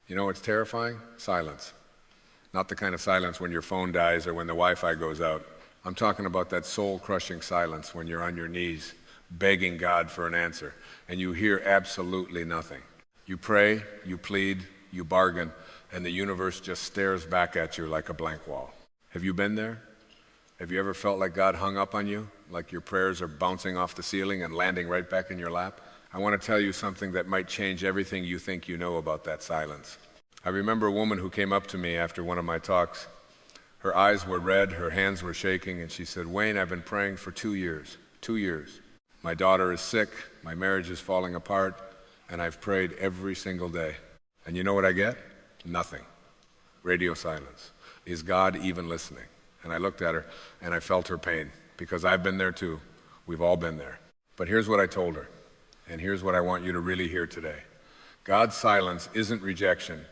You know what's terrifying? Silence. Not the kind of silence when your phone dies or when the Wi-Fi goes out. I'm talking about that soul-crushing silence when you're on your knees, begging God for an answer, and you hear absolutely nothing. You pray, you plead, you bargain, and the universe just stares back at you like a blank wall. Have you been there? Have you ever felt like God hung up on you, like your prayers are bouncing off the ceiling and landing right back in your lap? I want to tell you something that might change everything you think you know about that silence. I remember a woman who came up to me after one of my talks. Her eyes were red, her hands were shaking, and she said, "Wayne, I've been praying for 2 years. 2 years. My daughter is sick, my marriage is falling apart, and I've prayed every single day. And you know what I get? Nothing. Radio silence. Is God even listening?" And I looked at her, and I felt her pain, because I've been there too. We've all been there. But here's what I told her, and here's what I want you to really hear today. God's silence isn't rejection.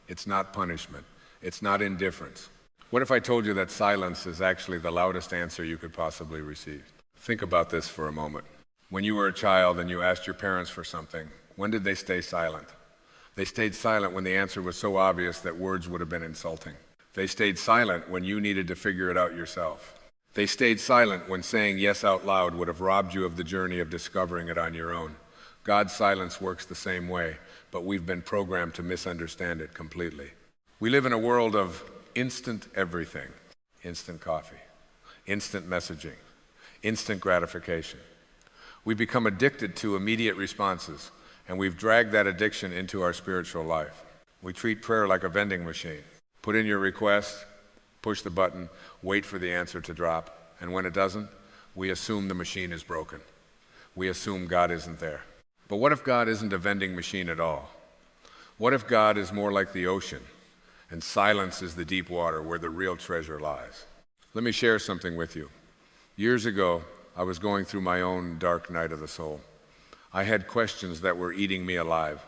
It's not punishment. It's not indifference. What if I told you that silence is actually the loudest answer you could possibly receive? Think about this for a moment. When you were a child and you asked your parents for something, when did they stay silent? They stayed silent when the answer was so obvious that words would have been insulting. They stayed silent when you needed to figure it out yourself. They stayed silent when saying yes out loud would have robbed you of the journey of discovering it on your own. God's silence works the same way, but we've been programmed to misunderstand it completely. We live in a world of instant everything. Instant coffee, instant messaging, instant gratification. We become addicted to immediate responses, and we've dragged that addiction into our spiritual life. We treat prayer like a vending machine. Put in your request, push the button, wait for the answer to drop, and when it doesn't, we assume the machine is broken. We assume God isn't there. But what if God isn't a vending machine at all? What if God is more like the ocean, and silence is the deep water where the real treasure lies? Let me share something with you. Years ago, I was going through my own dark night of the soul. I had questions that were eating me alive.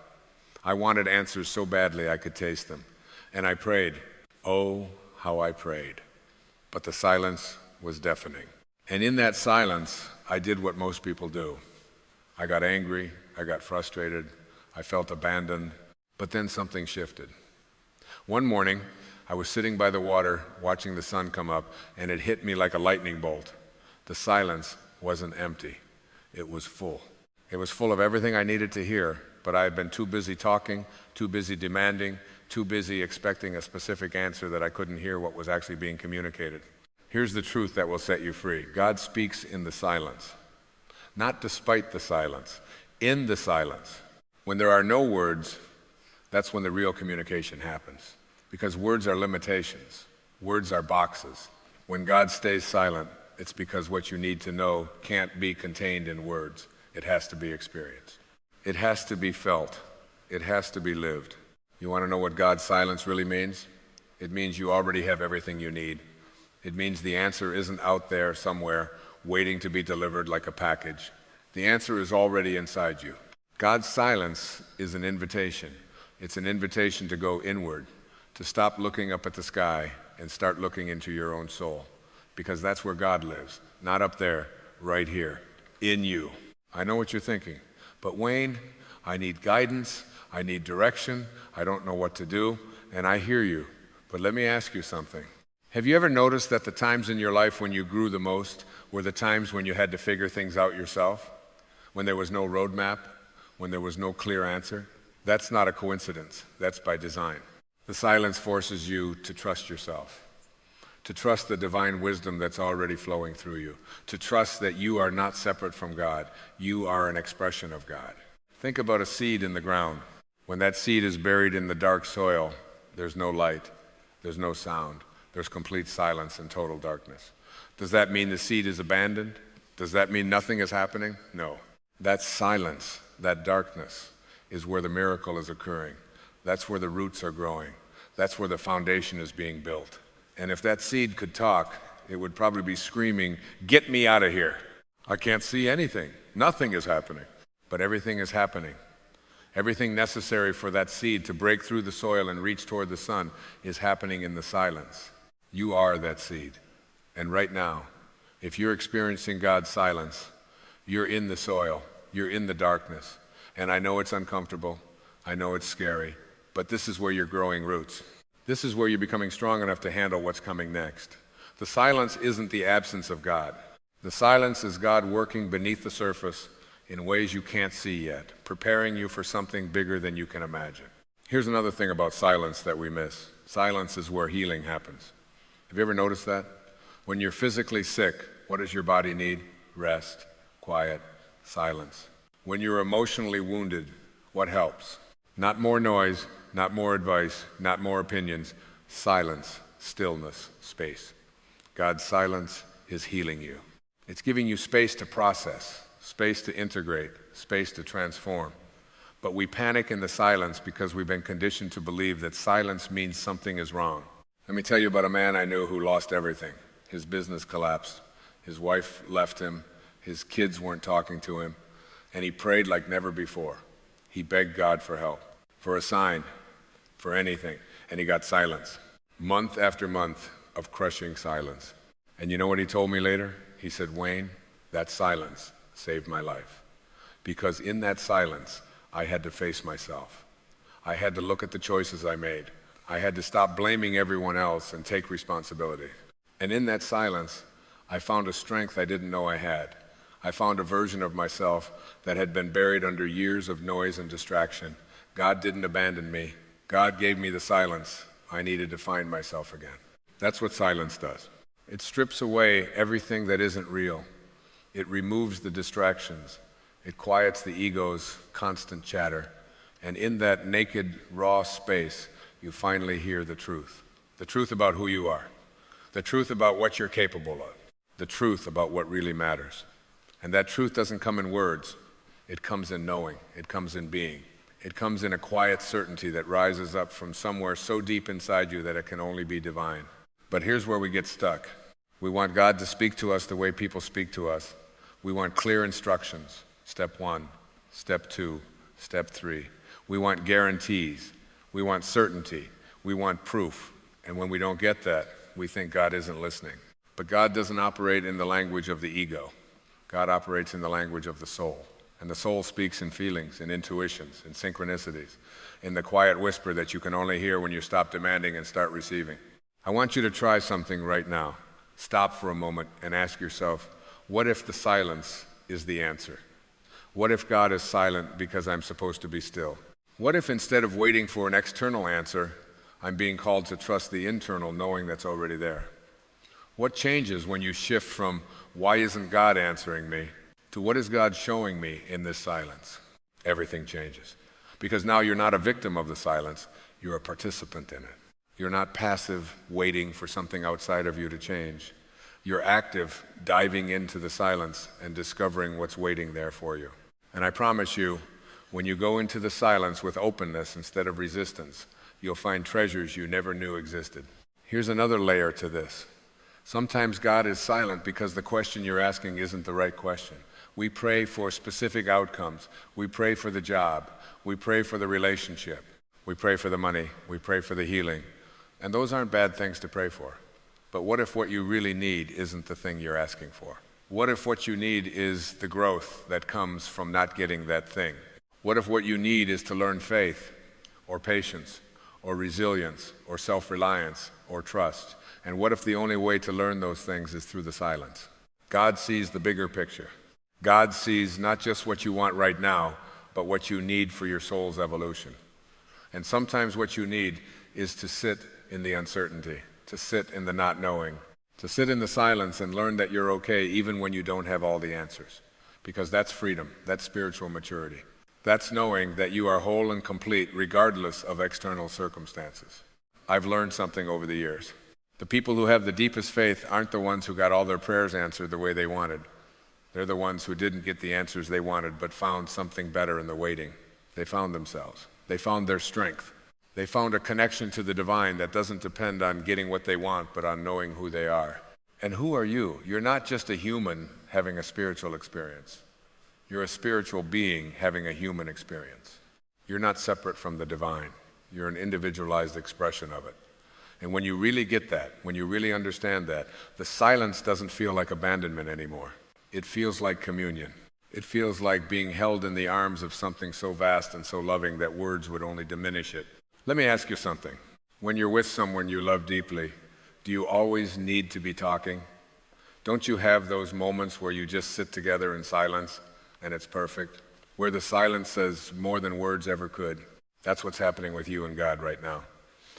I wanted answers so badly I could taste them. And I prayed. Oh, how I prayed. But the silence was deafening. And in that silence, I did what most people do. I got angry, I got frustrated, I felt abandoned, but then something shifted. One morning, I was sitting by the water watching the sun come up, and it hit me like a lightning bolt. The silence wasn't empty. It was full. It was full of everything I needed to hear, but I had been too busy talking, too busy demanding, too busy expecting a specific answer that I couldn't hear what was actually being communicated. Here's the truth that will set you free. God speaks in the silence. Not despite the silence, in the silence. When there are no words, that's when the real communication happens. Because words are limitations. Words are boxes. When God stays silent, it's because what you need to know can't be contained in words. It has to be experienced. It has to be felt. It has to be lived. You want to know what God's silence really means? It means you already have everything you need. It means the answer isn't out there somewhere waiting to be delivered like a package. The answer is already inside you. God's silence is an invitation. It's an invitation to go inward, to stop looking up at the sky and start looking into your own soul. Because that's where God lives. Not up there, right here, in you. I know what you're thinking. But Wayne, I need guidance. I need direction. I don't know what to do. And I hear you. But let me ask you something. Have you ever noticed that the times in your life when you grew the most were the times when you had to figure things out yourself? When there was no roadmap? When there was no clear answer? That's not a coincidence. That's by design. The silence forces you to trust yourself, to trust the divine wisdom that's already flowing through you, to trust that you are not separate from God. You are an expression of God. Think about a seed in the ground. When that seed is buried in the dark soil, there's no light, there's no sound. There's complete silence and total darkness. Does that mean the seed is abandoned? Does that mean nothing is happening? No. That silence, that darkness, is where the miracle is occurring. That's where the roots are growing. That's where the foundation is being built. And if that seed could talk, it would probably be screaming, "Get me out of here. I can't see anything. Nothing is happening." But everything is happening. Everything necessary for that seed to break through the soil and reach toward the sun is happening in the silence. You are that seed. And right now, if you're experiencing God's silence, you're in the soil, you're in the darkness. And I know it's uncomfortable, I know it's scary, but this is where you're growing roots. This is where you're becoming strong enough to handle what's coming next. The silence isn't the absence of God. The silence is God working beneath the surface in ways you can't see yet, preparing you for something bigger than you can imagine. Here's another thing about silence that we miss. Silence is where healing happens. Have you ever noticed that? When you're physically sick, what does your body need? Rest, quiet, silence. When you're emotionally wounded, what helps? Not more noise, not more advice, not more opinions. Silence, stillness, space. God's silence is healing you. It's giving you space to process, space to integrate, space to transform. But we panic in the silence because we've been conditioned to believe that silence means something is wrong. Let me tell you about a man I knew who lost everything. His business collapsed. His wife left him. His kids weren't talking to him. And he prayed like never before. He begged God for help, for a sign, for anything. And he got silence. Month after month of crushing silence. And you know what he told me later? He said, Wayne, that silence saved my life. Because in that silence, I had to face myself. I had to look at the choices I made. I had to stop blaming everyone else and take responsibility. And in that silence, I found a strength I didn't know I had. I found a version of myself that had been buried under years of noise and distraction. God didn't abandon me. God gave me the silence I needed to find myself again. That's what silence does. It strips away everything that isn't real. It removes the distractions. It quiets the ego's constant chatter. And in that naked, raw space, you finally hear the truth. The truth about who you are. The truth about what you're capable of. The truth about what really matters. And that truth doesn't come in words. It comes in knowing. It comes in being. It comes in a quiet certainty that rises up from somewhere so deep inside you that it can only be divine. But here's where we get stuck. We want God to speak to us the way people speak to us. We want clear instructions. Step 1, step 2, step 3. We want guarantees. We want certainty. We want proof. And when we don't get that, we think God isn't listening. But God doesn't operate in the language of the ego. God operates in the language of the soul. And the soul speaks in feelings, in intuitions, in synchronicities, in the quiet whisper that you can only hear when you stop demanding and start receiving. I want you to try something right now. Stop for a moment and ask yourself, what if the silence is the answer? What if God is silent because I'm supposed to be still? What if instead of waiting for an external answer, I'm being called to trust the internal knowing that's already there? What changes when you shift from, why isn't God answering me, to what is God showing me in this silence? Everything changes. Because now you're not a victim of the silence, you're a participant in it. You're not passive, waiting for something outside of you to change. You're active, diving into the silence and discovering what's waiting there for you. And I promise you, when you go into the silence with openness instead of resistance, you'll find treasures you never knew existed. Here's another layer to this. Sometimes God is silent because the question you're asking isn't the right question. We pray for specific outcomes. We pray for the job. We pray for the relationship. We pray for the money. We pray for the healing. And those aren't bad things to pray for. But what if what you really need isn't the thing you're asking for? What if what you need is the growth that comes from not getting that thing? What if what you need is to learn faith, or patience, or resilience, or self-reliance, or trust? And what if the only way to learn those things is through the silence? God sees the bigger picture. God sees not just what you want right now, but what you need for your soul's evolution. And sometimes what you need is to sit in the uncertainty, to sit in the not knowing, to sit in the silence and learn that you're okay even when you don't have all the answers. Because that's freedom, that's spiritual maturity. That's knowing that you are whole and complete regardless of external circumstances. I've learned something over the years. The people who have the deepest faith aren't the ones who got all their prayers answered the way they wanted. They're the ones who didn't get the answers they wanted but found something better in the waiting. They found themselves. They found their strength. They found a connection to the divine that doesn't depend on getting what they want, but on knowing who they are. And who are you? You're not just a human having a spiritual experience. You're a spiritual being having a human experience. You're not separate from the divine. You're an individualized expression of it. And when you really get that, when you really understand that, the silence doesn't feel like abandonment anymore. It feels like communion. It feels like being held in the arms of something so vast and so loving that words would only diminish it. Let me ask you something. When you're with someone you love deeply, do you always need to be talking? Don't you have those moments where you just sit together in silence and it's perfect? Where the silence says more than words ever could? That's what's happening with you and God right now.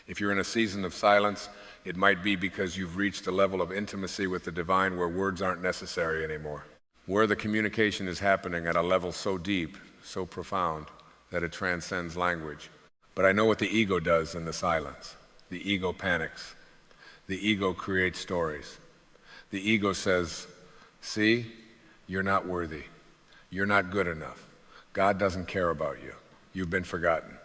If you're in a season of silence, it might be because you've reached a level of intimacy with the divine where words aren't necessary anymore. Where the communication is happening at a level so deep, so profound, that it transcends language. But I know what the ego does in the silence. The ego panics. The ego creates stories. The ego says, see, you're not worthy. You're not good enough. God doesn't care about you. You've been forgotten.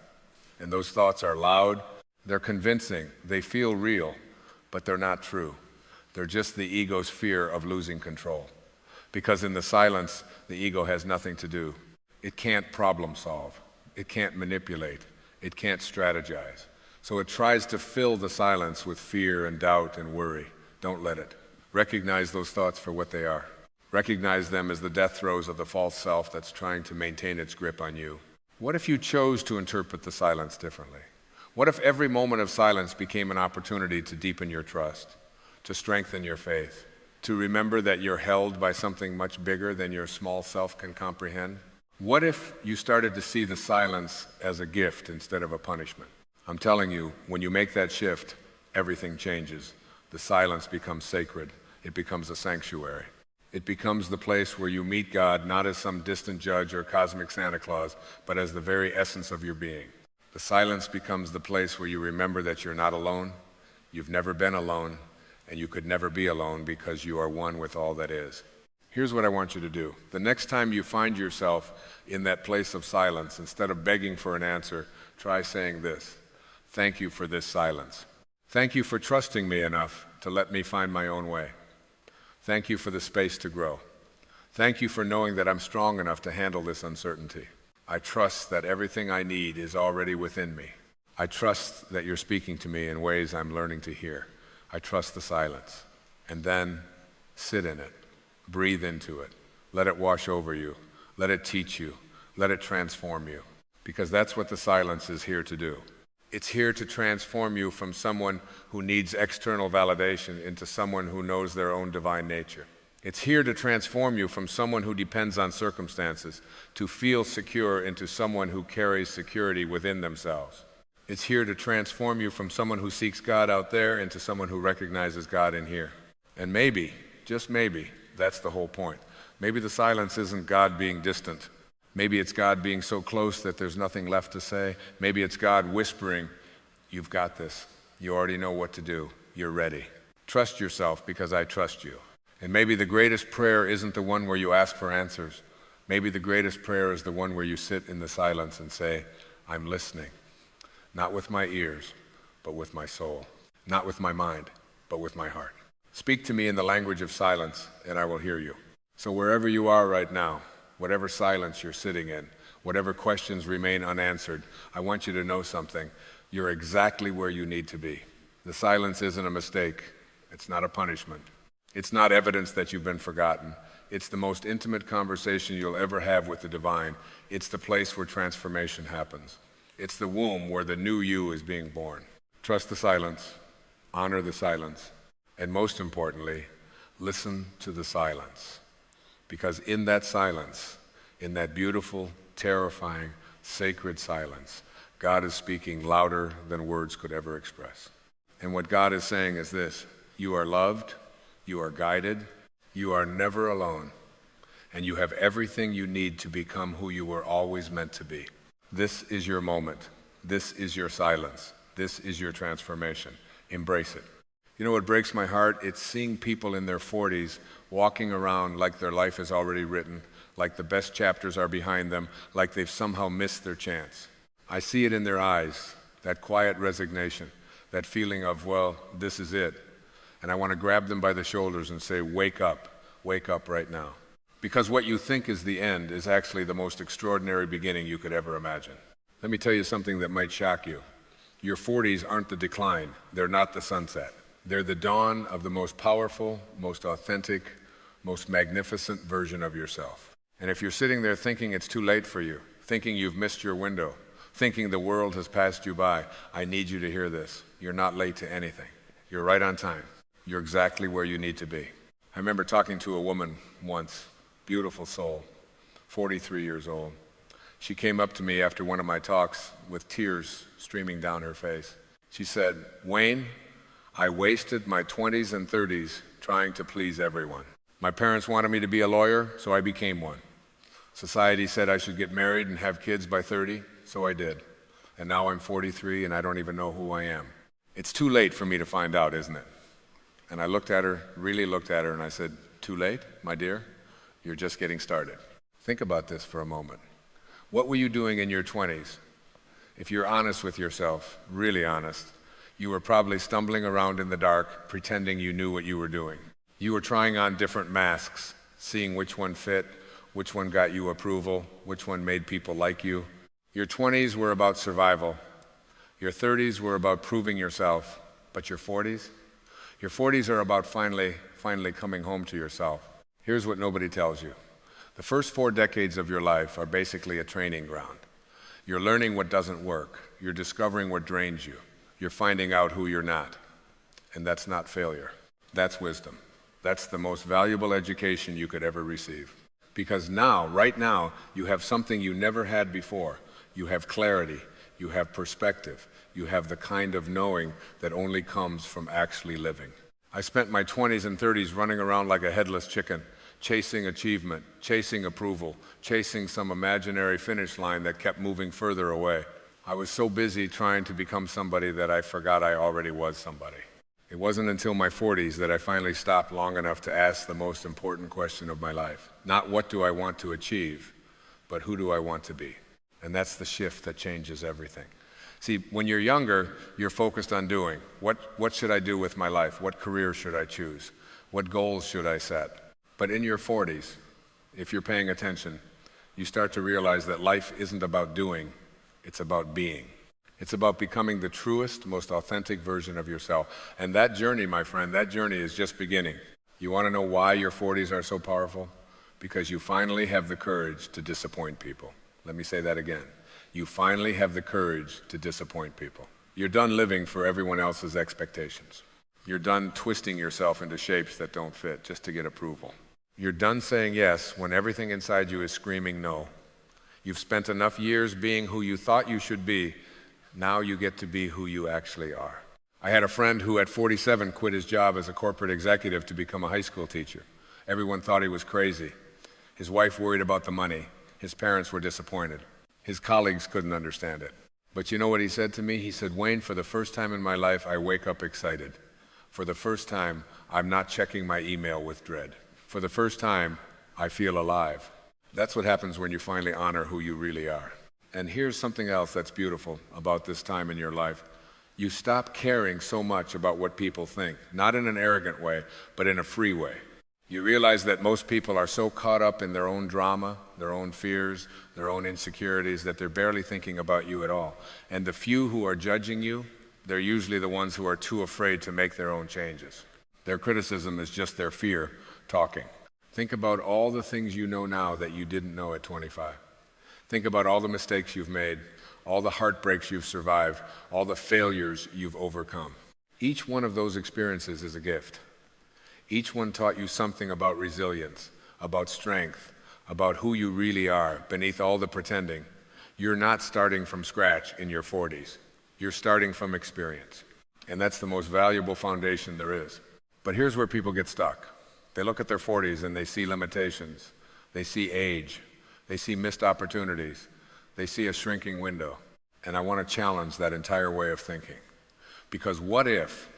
And those thoughts are loud. They're convincing. They feel real, but they're not true. They're just the ego's fear of losing control. Because in the silence, the ego has nothing to do. It can't problem solve. It can't manipulate. It can't strategize. So it tries to fill the silence with fear and doubt and worry. Don't let it. Recognize those thoughts for what they are. Recognize them as the death throes of the false self that's trying to maintain its grip on you. What if you chose to interpret the silence differently? What if every moment of silence became an opportunity to deepen your trust, to strengthen your faith, to remember that you're held by something much bigger than your small self can comprehend? What if you started to see the silence as a gift instead of a punishment? I'm telling you, when you make that shift, everything changes. The silence becomes sacred. It becomes a sanctuary. It becomes the place where you meet God not as some distant judge or cosmic Santa Claus, but as the very essence of your being. The silence becomes the place where you remember that you're not alone, you've never been alone, and you could never be alone because you are one with all that is. Here's what I want you to do. The next time you find yourself in that place of silence, instead of begging for an answer, try saying this: thank you for this silence. Thank you for trusting me enough to let me find my own way. Thank you for the space to grow. Thank you for knowing that I'm strong enough to handle this uncertainty. I trust that everything I need is already within me. I trust that you're speaking to me in ways I'm learning to hear. I trust the silence. And then sit in it. Breathe into it. Let it wash over you. Let it teach you. Let it transform you. Because that's what the silence is here to do. It's here to transform you from someone who needs external validation into someone who knows their own divine nature. It's here to transform you from someone who depends on circumstances to feel secure into someone who carries security within themselves. It's here to transform you from someone who seeks God out there into someone who recognizes God in here. And maybe, just maybe, that's the whole point. Maybe the silence isn't God being distant. Maybe it's God being so close that there's nothing left to say. Maybe it's God whispering, you've got this. You already know what to do. You're ready. Trust yourself because I trust you. And maybe the greatest prayer isn't the one where you ask for answers. Maybe the greatest prayer is the one where you sit in the silence and say, I'm listening. Not with my ears, but with my soul. Not with my mind, but with my heart. Speak to me in the language of silence, and I will hear you. So wherever you are right now, whatever silence you're sitting in, whatever questions remain unanswered, I want you to know something. You're exactly where you need to be. The silence isn't a mistake. It's not a punishment. It's not evidence that you've been forgotten. It's the most intimate conversation you'll ever have with the divine. It's the place where transformation happens. It's the womb where the new you is being born. Trust the silence, honor the silence, and most importantly, listen to the silence. Because in that silence, in that beautiful, terrifying, sacred silence, God is speaking louder than words could ever express. And what God is saying is this: you are loved, you are guided, you are never alone, and you have everything you need to become who you were always meant to be. This is your moment. This is your silence. This is your transformation. Embrace it. You know what breaks my heart? It's seeing people in their 40s walking around like their life is already written, like the best chapters are behind them, like they've somehow missed their chance. I see it in their eyes, that quiet resignation, that feeling of, well, this is it. And I want to grab them by the shoulders and say, wake up right now. Because what you think is the end is actually the most extraordinary beginning you could ever imagine. Let me tell you something that might shock you. Your 40s aren't the decline. They're not the sunset. They're the dawn of the most powerful, most authentic, most magnificent version of yourself. And if you're sitting there thinking it's too late for you, thinking you've missed your window, thinking the world has passed you by. I need you to hear this. You're not late to anything. You're right on time. You're exactly where you need to be. I remember talking to a woman once, beautiful soul, 43 years old. She came up to me after one of my talks with tears streaming down her face. She said, "Wayne, I wasted my 20s and 30s trying to please everyone. My parents wanted me to be a lawyer, so I became one. Society said I should get married and have kids by 30, so I did. And now I'm 43 and I don't even know who I am. It's too late for me to find out, isn't it?" And I looked at her, really looked at her, and I said, "Too late, my dear? You're just getting started." Think about this for a moment. What were you doing in your 20s? If you're honest with yourself, really honest, you were probably stumbling around in the dark, pretending you knew what you were doing. You were trying on different masks, seeing which one fit, which one got you approval, which one made people like you. Your 20s were about survival. Your 30s were about proving yourself. But your 40s? Your 40s are about finally coming home to yourself. Here's what nobody tells you. The first 4 decades of your life are basically a training ground. You're learning what doesn't work. You're discovering what drains you. You're finding out who you're not. And that's not failure. That's wisdom. That's the most valuable education you could ever receive. Because now, right now, you have something you never had before. You have clarity. You have perspective. You have the kind of knowing that only comes from actually living. I spent my 20s and 30s running around like a headless chicken, chasing achievement, chasing approval, chasing some imaginary finish line that kept moving further away. I was so busy trying to become somebody that I forgot I already was somebody. It wasn't until my 40s that I finally stopped long enough to ask the most important question of my life. Not what do I want to achieve, but who do I want to be? And that's the shift that changes everything. See, when you're younger, you're focused on doing. What should I do with my life? What career should I choose? What goals should I set? But in your 40s, if you're paying attention, you start to realize that life isn't about doing, it's about being. It's about becoming the truest, most authentic version of yourself. And that journey, my friend, that journey is just beginning. You want to know why your 40s are so powerful? Because you finally have the courage to disappoint people. Let me say that again. You finally have the courage to disappoint people. You're done living for everyone else's expectations. You're done twisting yourself into shapes that don't fit just to get approval. You're done saying yes when everything inside you is screaming no. You've spent enough years being who you thought you should be. Now you get to be who you actually are. I had a friend who at 47 quit his job as a corporate executive to become a high school teacher. Everyone thought he was crazy. His wife worried about the money. His parents were disappointed. His colleagues couldn't understand it. But you know what he said to me? He said, "Wayne, for the first time in my life, I wake up excited. For the first time, I'm not checking my email with dread. For the first time, I feel alive." That's what happens when you finally honor who you really are. And here's something else that's beautiful about this time in your life. You stop caring so much about what people think, not in an arrogant way, but in a free way. You realize that most people are so caught up in their own drama, their own fears, their own insecurities, that they're barely thinking about you at all. And the few who are judging you, they're usually the ones who are too afraid to make their own changes. Their criticism is just their fear talking. Think about all the things you know now that you didn't know at 25. Think about all the mistakes you've made, all the heartbreaks you've survived, all the failures you've overcome. Each one of those experiences is a gift. Each one taught you something about resilience, about strength, about who you really are beneath all the pretending. You're not starting from scratch in your 40s. You're starting from experience. And that's the most valuable foundation there is. But here's where people get stuck. They look at their 40s and they see limitations. They see age. They see missed opportunities. They see a shrinking window. And I want to challenge that entire way of thinking. Because what if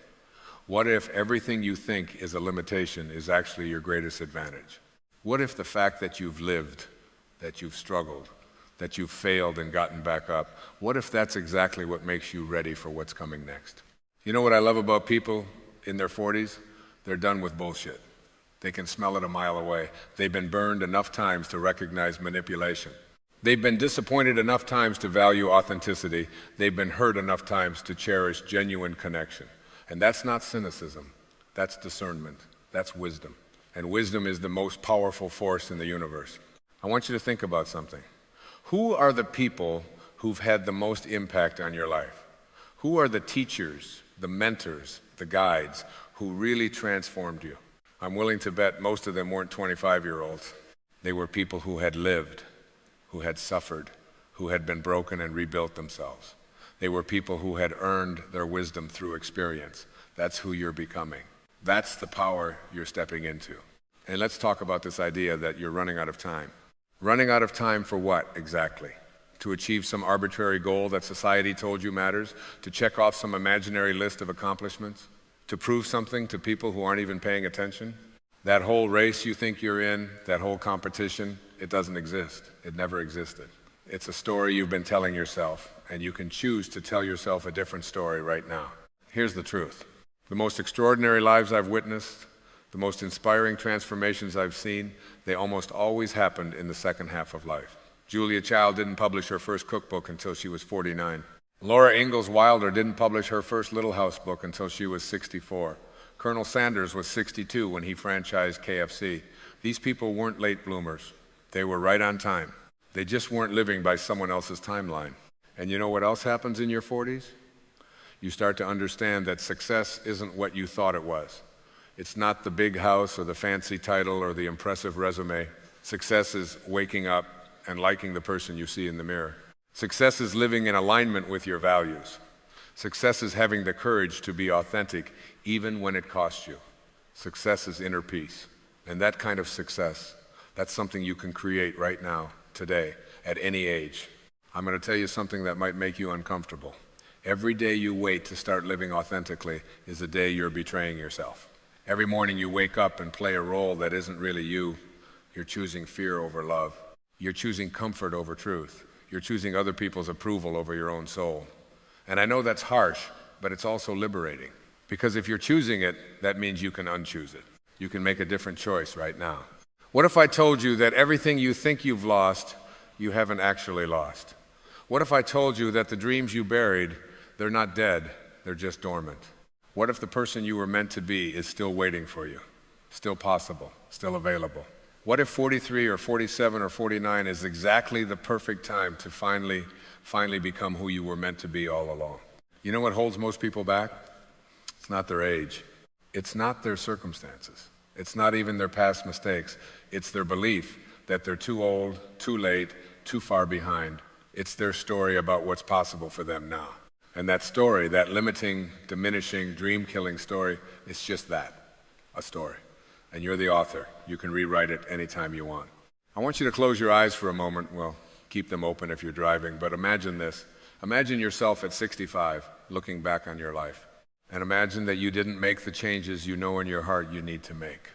everything you think is a limitation is actually your greatest advantage? What if the fact that you've lived, that you've struggled, that you've failed and gotten back up, what if that's exactly what makes you ready for what's coming next? You know what I love about people in their 40s? They're done with bullshit. They can smell it a mile away. They've been burned enough times to recognize manipulation. They've been disappointed enough times to value authenticity. They've been hurt enough times to cherish genuine connection. And that's not cynicism. That's discernment. That's wisdom. And wisdom is the most powerful force in the universe. I want you to think about something. Who are the people who've had the most impact on your life? Who are the teachers, the mentors, the guides who really transformed you? I'm willing to bet most of them weren't 25-year-olds. They were people who had lived, who had suffered, who had been broken and rebuilt themselves. They were people who had earned their wisdom through experience. That's who you're becoming. That's the power you're stepping into. And let's talk about this idea that you're running out of time. Running out of time for what exactly? To achieve some arbitrary goal that society told you matters? To check off some imaginary list of accomplishments? To prove something to people who aren't even paying attention? That whole race you think you're in, that whole competition, it doesn't exist. It never existed. It's a story you've been telling yourself, and you can choose to tell yourself a different story right now. Here's the truth. The most extraordinary lives I've witnessed, the most inspiring transformations I've seen, they almost always happened in the second half of life. Julia Child didn't publish her first cookbook until she was 49. Laura Ingalls Wilder didn't publish her first Little House book until she was 64. Colonel Sanders was 62 when he franchised KFC. These people weren't late bloomers. They were right on time. They just weren't living by someone else's timeline. And you know what else happens in your 40s? You start to understand that success isn't what you thought it was. It's not the big house or the fancy title or the impressive resume. Success is waking up and liking the person you see in the mirror. Success is living in alignment with your values. Success is having the courage to be authentic even when it costs you. Success is inner peace. And that kind of success, that's something you can create right now, today, at any age. I'm going to tell you something that might make you uncomfortable. Every day you wait to start living authentically is a day you're betraying yourself. Every morning you wake up and play a role that isn't really you. You're choosing fear over love. You're choosing comfort over truth. You're choosing other people's approval over your own soul. And I know that's harsh, but it's also liberating. Because if you're choosing it, that means you can unchoose it. You can make a different choice right now. What if I told you that everything you think you've lost, you haven't actually lost? What if I told you that the dreams you buried, they're not dead, they're just dormant? What if the person you were meant to be is still waiting for you, still possible, still available? What if 43 or 47 or 49 is exactly the perfect time to finally become who you were meant to be all along? You know what holds most people back? It's not their age. It's not their circumstances. It's not even their past mistakes. It's their belief that they're too old, too late, too far behind. It's their story about what's possible for them now. And that story, that limiting, diminishing, dream-killing story, it's just that, a story. And you're the author. You can rewrite it anytime you want. I want you to close your eyes for a moment. Well, keep them open if you're driving, but imagine this. Imagine yourself at 65, looking back on your life. And imagine that you didn't make the changes you know in your heart you need to make.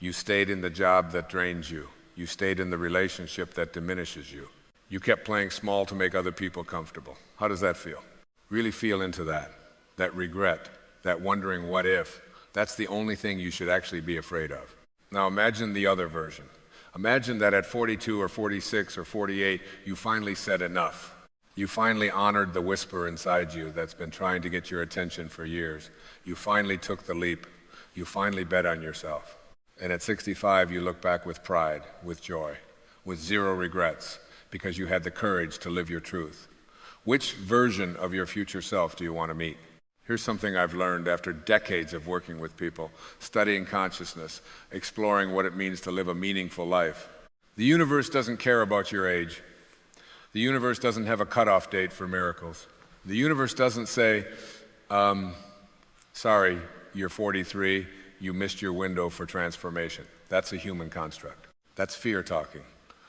You stayed in the job that drains you. You stayed in the relationship that diminishes you. You kept playing small to make other people comfortable. How does that feel? Really feel into that regret, that wondering what if. That's the only thing you should actually be afraid of. Now imagine the other version. Imagine that at 42 or 46 or 48, you finally said enough. You finally honored the whisper inside you that's been trying to get your attention for years. You finally took the leap. You finally bet on yourself. And at 65, you look back with pride, with joy, with zero regrets, because you had the courage to live your truth. Which version of your future self do you want to meet? Here's something I've learned after decades of working with people, studying consciousness, exploring what it means to live a meaningful life. The universe doesn't care about your age. The universe doesn't have a cutoff date for miracles. The universe doesn't say, sorry, you're 43, you missed your window for transformation. That's a human construct. That's fear talking.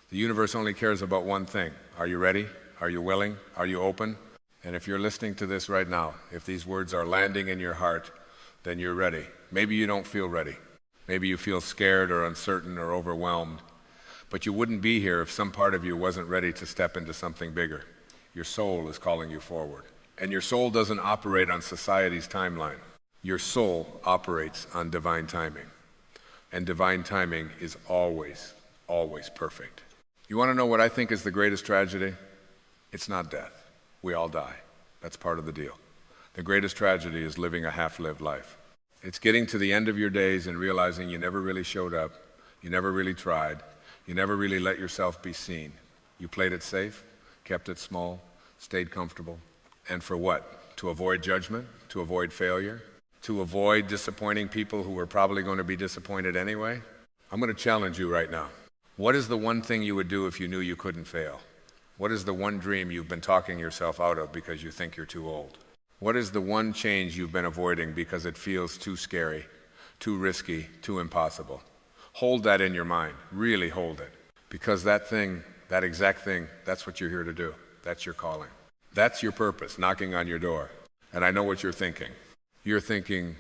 The universe only cares about one thing. Are you ready? Are you willing? Are you open? And if you're listening to this right now, if these words are landing in your heart, then you're ready. Maybe you don't feel ready. Maybe you feel scared or uncertain or overwhelmed. But you wouldn't be here if some part of you wasn't ready to step into something bigger. Your soul is calling you forward. And your soul doesn't operate on society's timeline. Your soul operates on divine timing. And divine timing is always, always perfect. You want to know what I think is the greatest tragedy? It's not death. We all die. That's part of the deal. The greatest tragedy is living a half-lived life. It's getting to the end of your days and realizing you never really showed up, you never really tried, you never really let yourself be seen. You played it safe, kept it small, stayed comfortable. And for what? To avoid judgment, to avoid failure, to avoid disappointing people who were probably going to be disappointed anyway? I'm going to challenge you right now. What is the one thing you would do if you knew you couldn't fail? What is the one dream you've been talking yourself out of because you think you're too old? What is the one change you've been avoiding because it feels too scary, too risky, too impossible? Hold that in your mind. Really hold it. Because that thing, that exact thing, that's what you're here to do. That's your calling. That's your purpose, knocking on your door. And I know what you're thinking. You're thinking,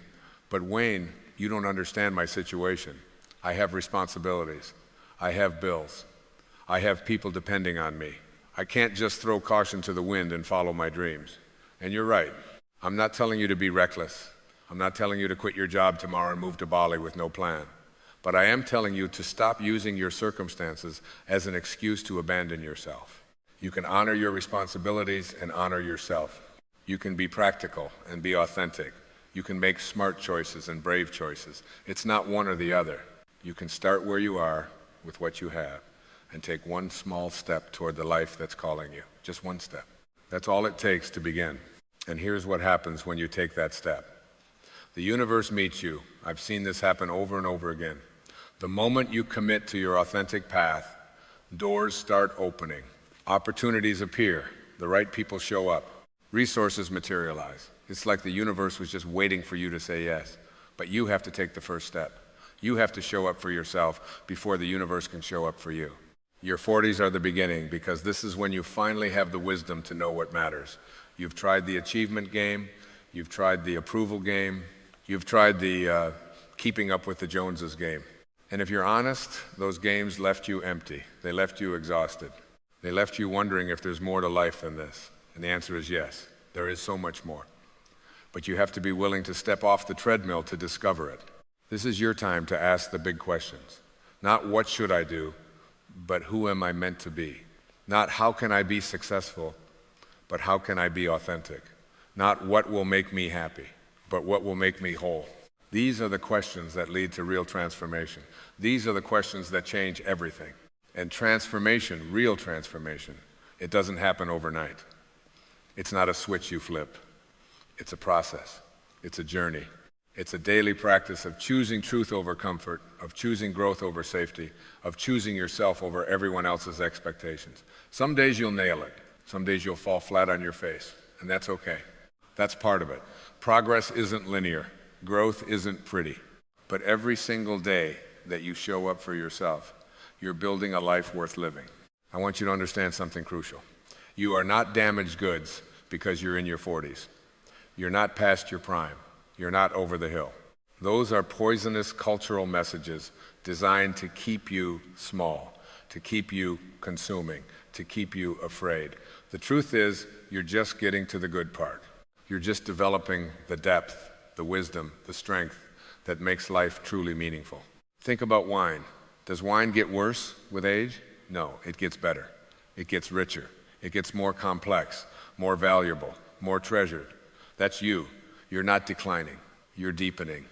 but Wayne, you don't understand my situation. I have responsibilities. I have bills. I have people depending on me. I can't just throw caution to the wind and follow my dreams. And you're right. I'm not telling you to be reckless. I'm not telling you to quit your job tomorrow and move to Bali with no plan. But I am telling you to stop using your circumstances as an excuse to abandon yourself. You can honor your responsibilities and honor yourself. You can be practical and be authentic. You can make smart choices and brave choices. It's not one or the other. You can start where you are with what you have and take one small step toward the life that's calling you. Just one step. That's all it takes to begin. And here's what happens when you take that step. The universe meets you. I've seen this happen over and over again. The moment you commit to your authentic path, doors start opening. Opportunities appear. The right people show up. Resources materialize. It's like the universe was just waiting for you to say yes. But you have to take the first step. You have to show up for yourself before the universe can show up for you. Your 40s are the beginning because this is when you finally have the wisdom to know what matters. You've tried the achievement game. You've tried the approval game. You've tried the keeping up with the Joneses game. And if you're honest, those games left you empty. They left you exhausted. They left you wondering if there's more to life than this. And the answer is yes, there is so much more. But you have to be willing to step off the treadmill to discover it. This is your time to ask the big questions. Not what should I do, but who am I meant to be? Not how can I be successful, but how can I be authentic? Not what will make me happy, but what will make me whole. These are the questions that lead to real transformation. These are the questions that change everything. And transformation, real transformation, it doesn't happen overnight. It's not a switch you flip. It's a process. It's a journey. It's a daily practice of choosing truth over comfort, of choosing growth over safety, of choosing yourself over everyone else's expectations. Some days you'll nail it. Some days you'll fall flat on your face, and that's okay. That's part of it. Progress isn't linear. Growth isn't pretty. But every single day that you show up for yourself, you're building a life worth living. I want you to understand something crucial. You are not damaged goods because you're in your 40s. You're not past your prime. You're not over the hill. Those are poisonous cultural messages designed to keep you small, to keep you consuming, to keep you afraid. The truth is, you're just getting to the good part. You're just developing the depth, the wisdom, the strength that makes life truly meaningful. Think about wine. Does wine get worse with age? No, it gets better. It gets richer. It gets more complex, more valuable, more treasured. That's you. You're not declining. You're deepening.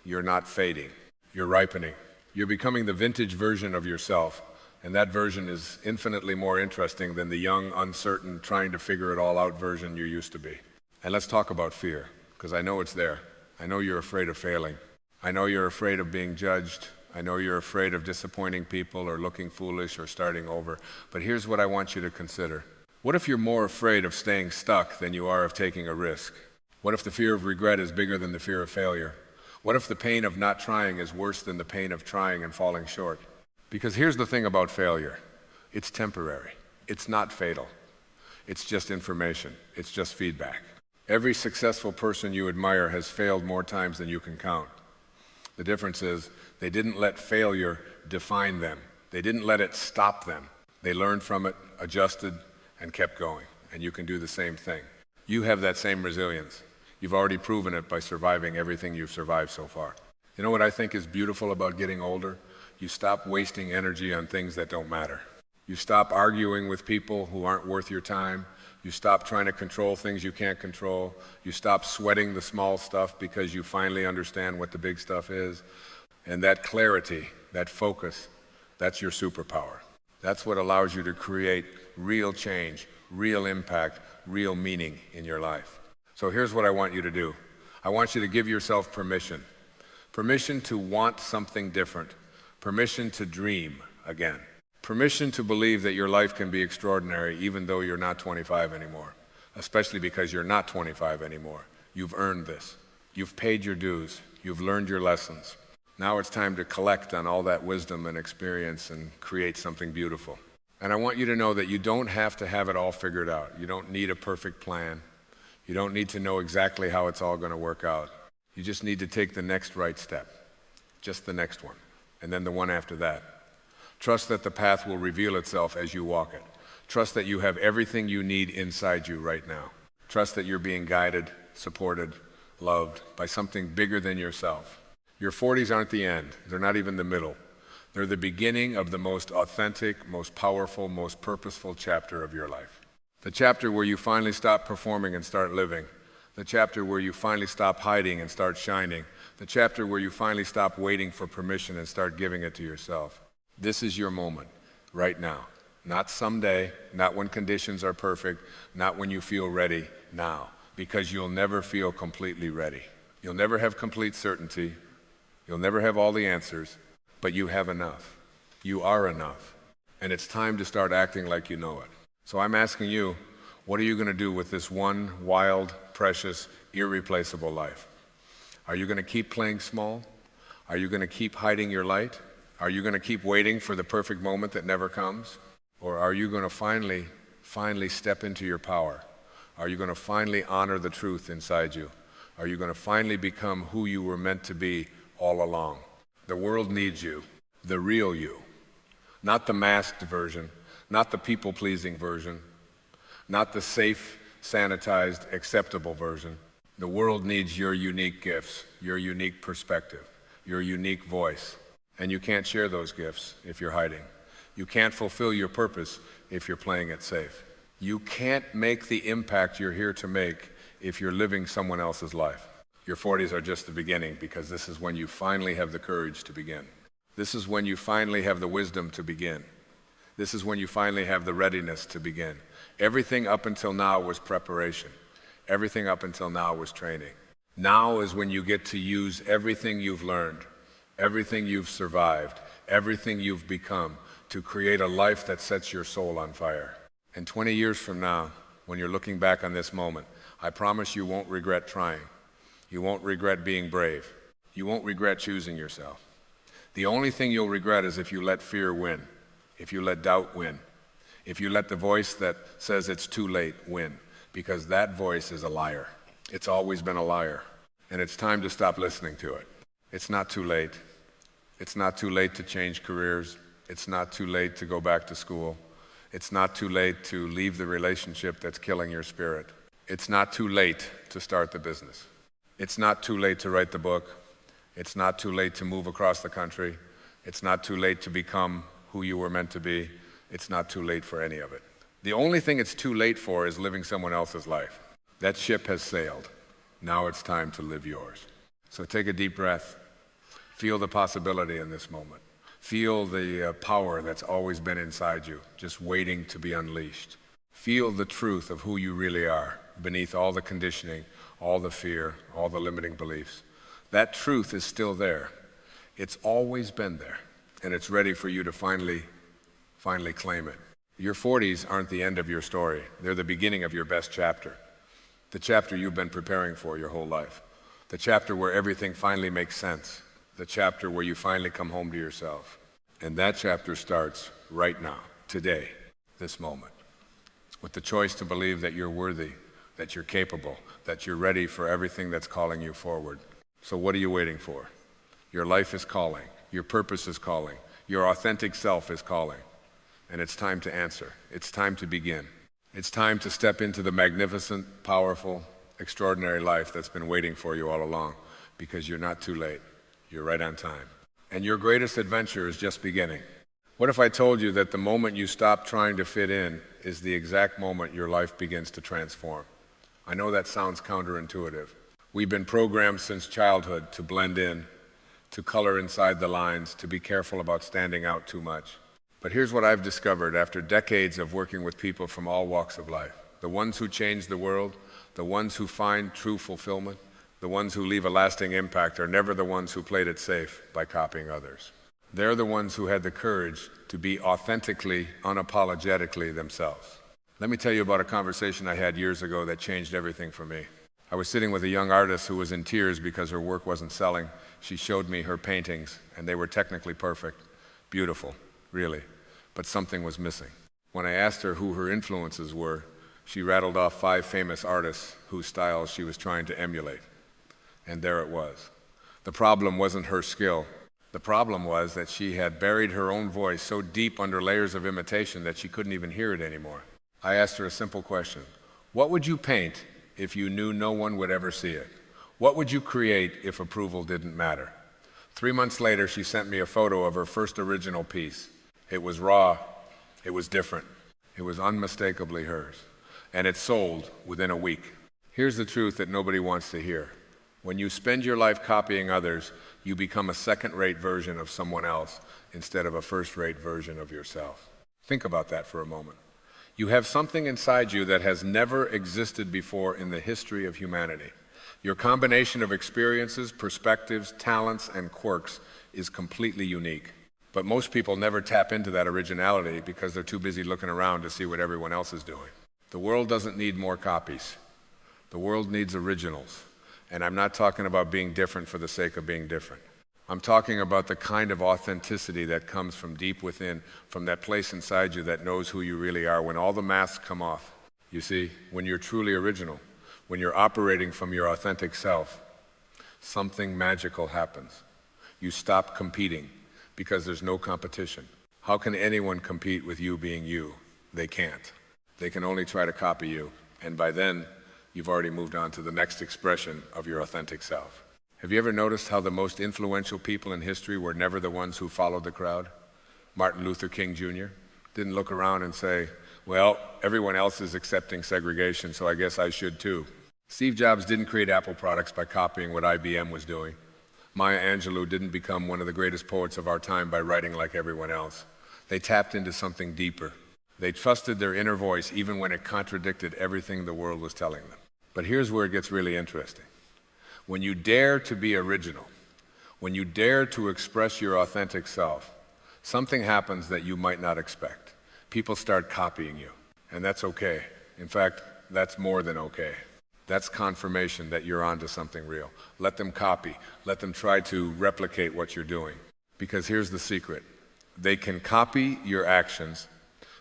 You're not fading. You're ripening. You're becoming the vintage version of yourself, and that version is infinitely more interesting than the young, uncertain, trying to figure it all out version you used to be. And let's talk about fear, because I know it's there. I know you're afraid of failing. I know you're afraid of being judged. I know you're afraid of disappointing people or looking foolish or starting over. But here's what I want you to consider. What if you're more afraid of staying stuck than you are of taking a risk? What if the fear of regret is bigger than the fear of failure? What if the pain of not trying is worse than the pain of trying and falling short? Because here's the thing about failure. It's temporary. It's not fatal. It's just information. It's just feedback. Every successful person you admire has failed more times than you can count. The difference is they didn't let failure define them. They didn't let it stop them. They learned from it, adjusted, and kept going. And you can do the same thing. You have that same resilience. You've already proven it by surviving everything you've survived so far. You know what I think is beautiful about getting older? You stop wasting energy on things that don't matter. You stop arguing with people who aren't worth your time. You stop trying to control things you can't control. You stop sweating the small stuff because you finally understand what the big stuff is. And that clarity, that focus, that's your superpower. That's what allows you to create real change, real impact, real meaning in your life. So here's what I want you to do. I want you to give yourself permission. Permission to want something different. Permission to dream again. Permission to believe that your life can be extraordinary even though you're not 25 anymore. Especially because you're not 25 anymore. You've earned this. You've paid your dues. You've learned your lessons. Now it's time to collect on all that wisdom and experience and create something beautiful. And I want you to know that you don't have to have it all figured out. You don't need a perfect plan. You don't need to know exactly how it's all going to work out. You just need to take the next right step. Just the next one. And then the one after that. Trust that the path will reveal itself as you walk it. Trust that you have everything you need inside you right now. Trust that you're being guided, supported, loved by something bigger than yourself. Your 40s aren't the end. They're not even the middle. They're the beginning of the most authentic, most powerful, most purposeful chapter of your life. The chapter where you finally stop performing and start living. The chapter where you finally stop hiding and start shining. The chapter where you finally stop waiting for permission and start giving it to yourself. This is your moment, right now. Not someday, not when conditions are perfect, not when you feel ready, now. Because you'll never feel completely ready. You'll never have complete certainty. You'll never have all the answers, but you have enough. You are enough. And it's time to start acting like you know it. So I'm asking you, what are you going to do with this one wild, precious, irreplaceable life? Are you going to keep playing small? Are you going to keep hiding your light? Are you going to keep waiting for the perfect moment that never comes? Or are you going to finally step into your power? Are you going to finally honor the truth inside you? Are you going to finally become who you were meant to be all along? The world needs you, the real you. Not the masked version, not the people-pleasing version, not the safe, sanitized, acceptable version. The world needs your unique gifts, your unique perspective, your unique voice. And you can't share those gifts if you're hiding. You can't fulfill your purpose if you're playing it safe. You can't make the impact you're here to make if you're living someone else's life. Your 40s are just the beginning because this is when you finally have the courage to begin. This is when you finally have the wisdom to begin. This is when you finally have the readiness to begin. Everything up until now was preparation. Everything up until now was training. Now is when you get to use everything you've learned, everything you've survived, everything you've become to create a life that sets your soul on fire. And 20 years from now, when you're looking back on this moment, I promise you won't regret trying. You won't regret being brave. You won't regret choosing yourself. The only thing you'll regret is if you let fear win, if you let doubt win, if you let the voice that says it's too late win, because that voice is a liar. It's always been a liar, and it's time to stop listening to it. It's not too late. It's not too late to change careers. It's not too late to go back to school. It's not too late to leave the relationship that's killing your spirit. It's not too late to start the business. It's not too late to write the book. It's not too late to move across the country. It's not too late to become who you were meant to be. It's not too late for any of it. The only thing it's too late for is living someone else's life. That ship has sailed. Now it's time to live yours. So take a deep breath. Feel the possibility in this moment. Feel the power that's always been inside you, just waiting to be unleashed. Feel the truth of who you really are, beneath all the conditioning, all the fear, all the limiting beliefs. That truth is still there. It's always been there, and it's ready for you to finally claim it. Your 40s aren't the end of your story. They're the beginning of your best chapter. The chapter you've been preparing for your whole life. The chapter where everything finally makes sense. The chapter where you finally come home to yourself. And that chapter starts right now, today, this moment, with the choice to believe that you're worthy, that you're capable, that you're ready for everything that's calling you forward. So what are you waiting for? Your life is calling. Your purpose is calling. Your authentic self is calling. And it's time to answer. It's time to begin. It's time to step into the magnificent, powerful, extraordinary life that's been waiting for you all along, because you're not too late. You're right on time. And your greatest adventure is just beginning. What if I told you that the moment you stop trying to fit in is the exact moment your life begins to transform? I know that sounds counterintuitive. We've been programmed since childhood to blend in, to color inside the lines, to be careful about standing out too much. But here's what I've discovered after decades of working with people from all walks of life. The ones who change the world, the ones who find true fulfillment, the ones who leave a lasting impact are never the ones who played it safe by copying others. They're the ones who had the courage to be authentically, unapologetically themselves. Let me tell you about a conversation I had years ago that changed everything for me. I was sitting with a young artist who was in tears because her work wasn't selling. She showed me her paintings, and they were technically perfect, beautiful, really, but something was missing. When I asked her who her influences were, she rattled off 5 famous artists whose styles she was trying to emulate. And there it was. The problem wasn't her skill. The problem was that she had buried her own voice so deep under layers of imitation that she couldn't even hear it anymore. I asked her a simple question. What would you paint if you knew no one would ever see it? What would you create if approval didn't matter? 3 months later, she sent me a photo of her first original piece. It was raw. It was different. It was unmistakably hers. And it sold within a week. Here's the truth that nobody wants to hear. When you spend your life copying others, you become a second-rate version of someone else instead of a first-rate version of yourself. Think about that for a moment. You have something inside you that has never existed before in the history of humanity. Your combination of experiences, perspectives, talents, and quirks is completely unique. But most people never tap into that originality because they're too busy looking around to see what everyone else is doing. The world doesn't need more copies. The world needs originals. And I'm not talking about being different for the sake of being different. I'm talking about the kind of authenticity that comes from deep within, from that place inside you that knows who you really are, when all the masks come off. You see, when you're truly original, when you're operating from your authentic self, something magical happens. You stop competing because there's no competition. How can anyone compete with you being you? They can't. They can only try to copy you, and by then, you've already moved on to the next expression of your authentic self. Have you ever noticed how the most influential people in history were never the ones who followed the crowd? Martin Luther King Jr. didn't look around and say, well, everyone else is accepting segregation, so I guess I should too. Steve Jobs didn't create Apple products by copying what IBM was doing. Maya Angelou didn't become one of the greatest poets of our time by writing like everyone else. They tapped into something deeper. They trusted their inner voice even when it contradicted everything the world was telling them. But here's where it gets really interesting. When you dare to be original, when you dare to express your authentic self, something happens that you might not expect. People start copying you, and that's okay. In fact, that's more than okay. That's confirmation that you're onto something real. Let them copy. Let them try to replicate what you're doing. Because here's the secret. They can copy your actions,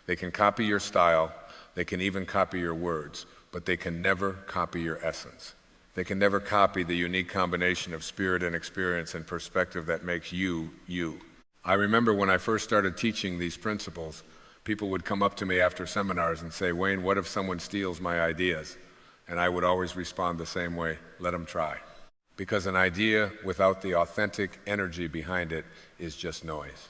they can copy your style, they can even copy your words, but they can never copy your essence. They can never copy the unique combination of spirit and experience and perspective that makes you, you. I remember when I first started teaching these principles, people would come up to me after seminars and say, Wayne, what if someone steals my ideas? And I would always respond the same way, let them try. Because an idea without the authentic energy behind it is just noise.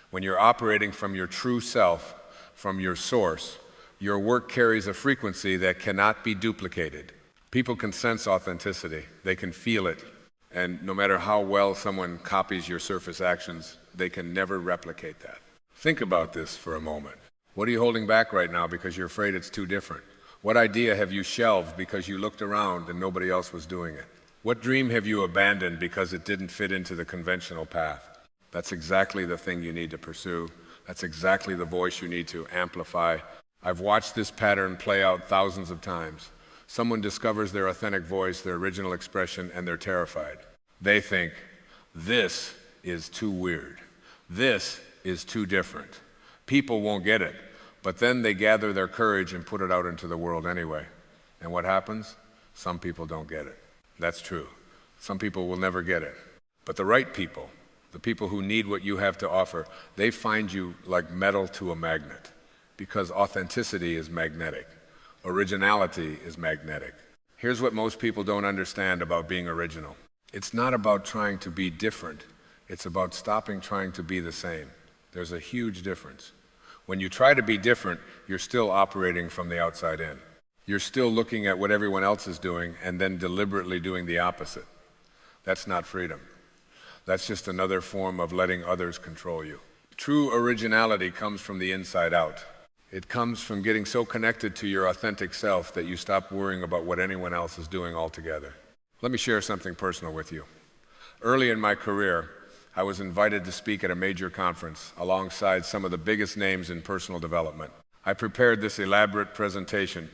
When you're operating from your true self, from your source, your work carries a frequency that cannot be duplicated. People can sense authenticity, they can feel it, and no matter how well someone copies your surface actions, they can never replicate that. Think about this for a moment. What are you holding back right now because you're afraid it's too different? What idea have you shelved because you looked around and nobody else was doing it? What dream have you abandoned because it didn't fit into the conventional path? That's exactly the thing you need to pursue. That's exactly the voice you need to amplify. I've watched this pattern play out thousands of times. Someone discovers their authentic voice, their original expression, and they're terrified. They think, this is too weird. This is too different. People won't get it. But then they gather their courage and put it out into the world anyway. And what happens? Some people don't get it. That's true. Some people will never get it. But the right people, the people who need what you have to offer, they find you like metal to a magnet. Because authenticity is magnetic. Originality is magnetic. Here's what most people don't understand about being original. It's not about trying to be different. It's about stopping trying to be the same. There's a huge difference. When you try to be different, you're still operating from the outside in. You're still looking at what everyone else is doing and then deliberately doing the opposite. That's not freedom. That's just another form of letting others control you. True originality comes from the inside out. It comes from getting so connected to your authentic self that you stop worrying about what anyone else is doing altogether. Let me share something personal with you. Early in my career, I was invited to speak at a major conference alongside some of the biggest names in personal development. I prepared this elaborate presentation,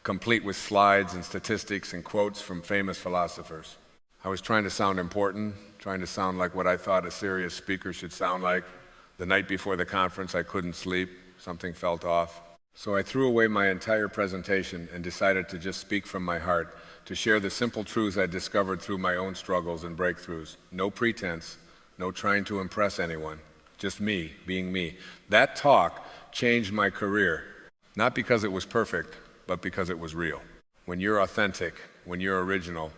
complete with slides and statistics and quotes from famous philosophers. I was trying to sound important, trying to sound like what I thought a serious speaker should sound like. The night before the conference, I couldn't sleep. Something felt off. So I threw away my entire presentation and decided to just speak from my heart, to share the simple truths I discovered through my own struggles and breakthroughs. No pretense, no trying to impress anyone, just me, being me. That talk changed my career, not because it was perfect, but because it was real. When you're authentic, when you're original,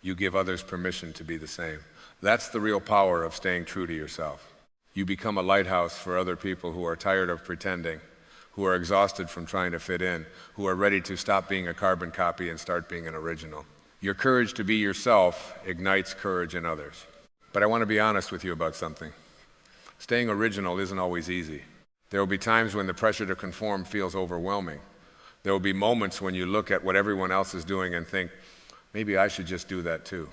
you give others permission to be the same. That's the real power of staying true to yourself. You become a lighthouse for other people who are tired of pretending, who are exhausted from trying to fit in, who are ready to stop being a carbon copy and start being an original. Your courage to be yourself ignites courage in others. But I want to be honest with you about something. Staying original isn't always easy. There will be times when the pressure to conform feels overwhelming. There will be moments when you look at what everyone else is doing and think, maybe I should just do that too.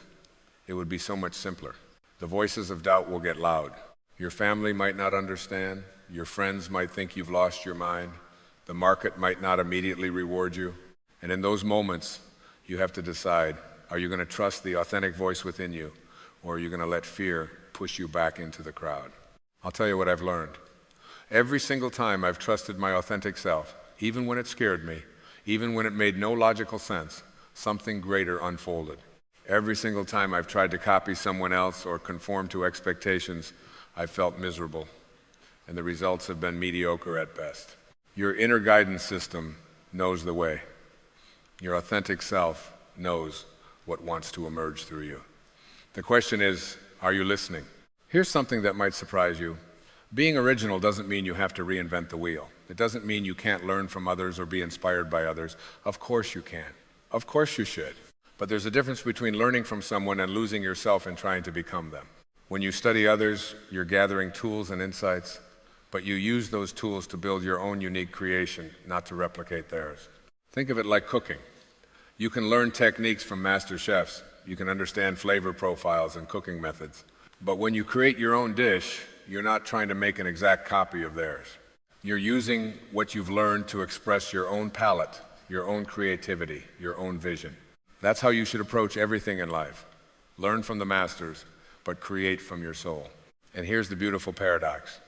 It would be so much simpler. The voices of doubt will get loud. Your family might not understand. Your friends might think you've lost your mind. The market might not immediately reward you. And in those moments, you have to decide, are you going to trust the authentic voice within you, or are you going to let fear push you back into the crowd? I'll tell you what I've learned. Every single time I've trusted my authentic self, even when it scared me, even when it made no logical sense, something greater unfolded. Every single time I've tried to copy someone else or conform to expectations, I've felt miserable, and the results have been mediocre at best. Your inner guidance system knows the way. Your authentic self knows what wants to emerge through you. The question is, are you listening? Here's something that might surprise you. Being original doesn't mean you have to reinvent the wheel. It doesn't mean you can't learn from others or be inspired by others. Of course you can. Of course you should. But there's a difference between learning from someone and losing yourself and trying to become them. When you study others, you're gathering tools and insights, but you use those tools to build your own unique creation, not to replicate theirs. Think of it like cooking. You can learn techniques from master chefs. You can understand flavor profiles and cooking methods. But when you create your own dish, you're not trying to make an exact copy of theirs. You're using what you've learned to express your own palette, your own creativity, your own vision. That's how you should approach everything in life. Learn from the masters, but create from your soul. And here's the beautiful paradox.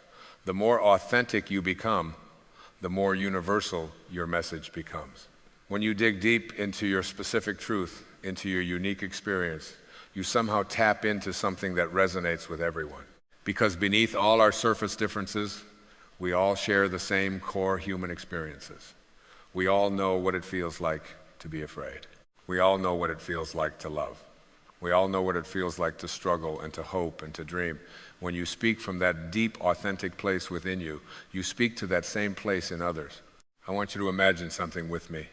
The more authentic you become, the more universal your message becomes. When you dig deep into your specific truth, into your unique experience, you somehow tap into something that resonates with everyone. Because beneath all our surface differences, we all share the same core human experiences. We all know what it feels like to be afraid. We all know what it feels like to love. We all know what it feels like to struggle and to hope and to dream. When you speak from that deep, authentic place within you, you speak to that same place in others. I want you to imagine something with me.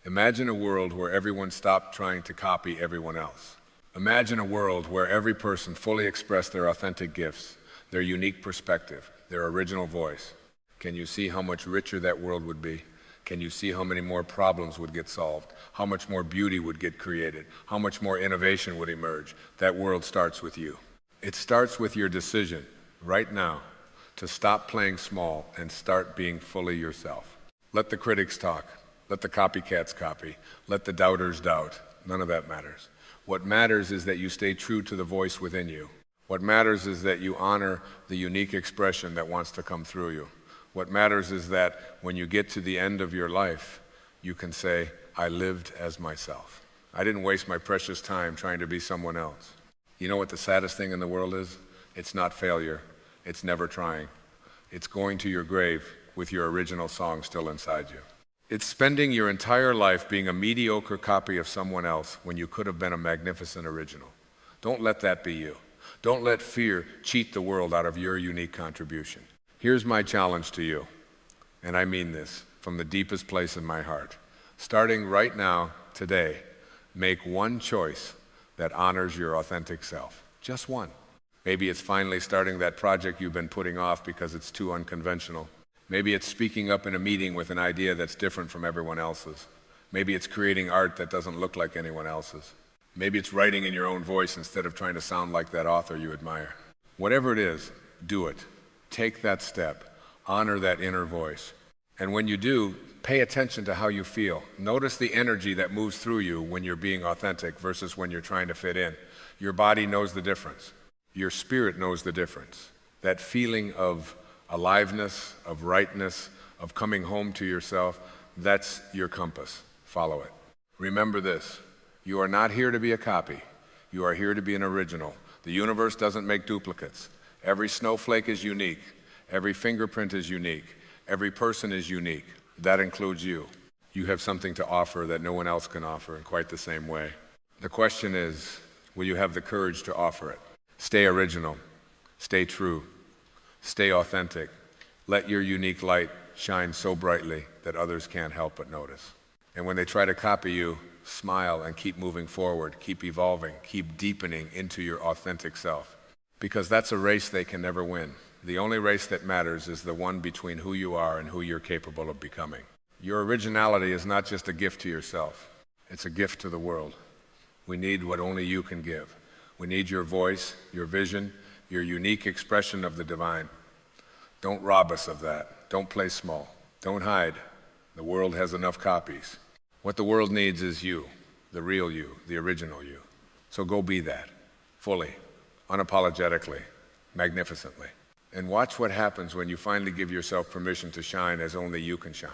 Imagine a world where everyone stopped trying to copy everyone else. Imagine a world where every person fully expressed their authentic gifts, their unique perspective, their original voice. Can you see how much richer that world would be? Can you see how many more problems would get solved? How much more beauty would get created? How much more innovation would emerge? That world starts with you. It starts with your decision right now to stop playing small and start being fully yourself. Let the critics talk. Let the copycats copy. Let the doubters doubt. None of that matters. What matters is that you stay true to the voice within you. What matters is that you honor the unique expression that wants to come through you. What matters is that when you get to the end of your life, you can say, I lived as myself. I didn't waste my precious time trying to be someone else. You know what the saddest thing in the world is? It's not failure. It's never trying. It's going to your grave with your original song still inside you. It's spending your entire life being a mediocre copy of someone else when you could have been a magnificent original. Don't let that be you. Don't let fear cheat the world out of your unique contribution. Here's my challenge to you, and I mean this from the deepest place in my heart. Starting right now, today, make one choice that honors your authentic self. Just one. Maybe it's finally starting that project you've been putting off because it's too unconventional. Maybe it's speaking up in a meeting with an idea that's different from everyone else's. Maybe it's creating art that doesn't look like anyone else's. Maybe it's writing in your own voice instead of trying to sound like that author you admire. Whatever it is, do it. Take that step. Honor that inner voice. And when you do, pay attention to how you feel. Notice the energy that moves through you when you're being authentic versus when you're trying to fit in. Your body knows the difference. Your spirit knows the difference. That feeling of aliveness, of rightness, of coming home to yourself, that's your compass. Follow it. Remember this. You are not here to be a copy. You are here to be an original. The universe doesn't make duplicates. Every snowflake is unique. Every fingerprint is unique. Every person is unique. That includes you. You have something to offer that no one else can offer in quite the same way. The question is, will you have the courage to offer it? Stay original. Stay true. Stay authentic. Let your unique light shine so brightly that others can't help but notice. And when they try to copy you, smile and keep moving forward, keep evolving, keep deepening into your authentic self. Because that's a race they can never win. The only race that matters is the one between who you are and who you're capable of becoming. Your originality is not just a gift to yourself. It's a gift to the world. We need what only you can give. We need your voice, your vision, your unique expression of the divine. Don't rob us of that. Don't play small. Don't hide. The world has enough copies. What the world needs is you, the real you, the original you. So go be that, fully, unapologetically, magnificently. And watch what happens when you finally give yourself permission to shine as only you can shine.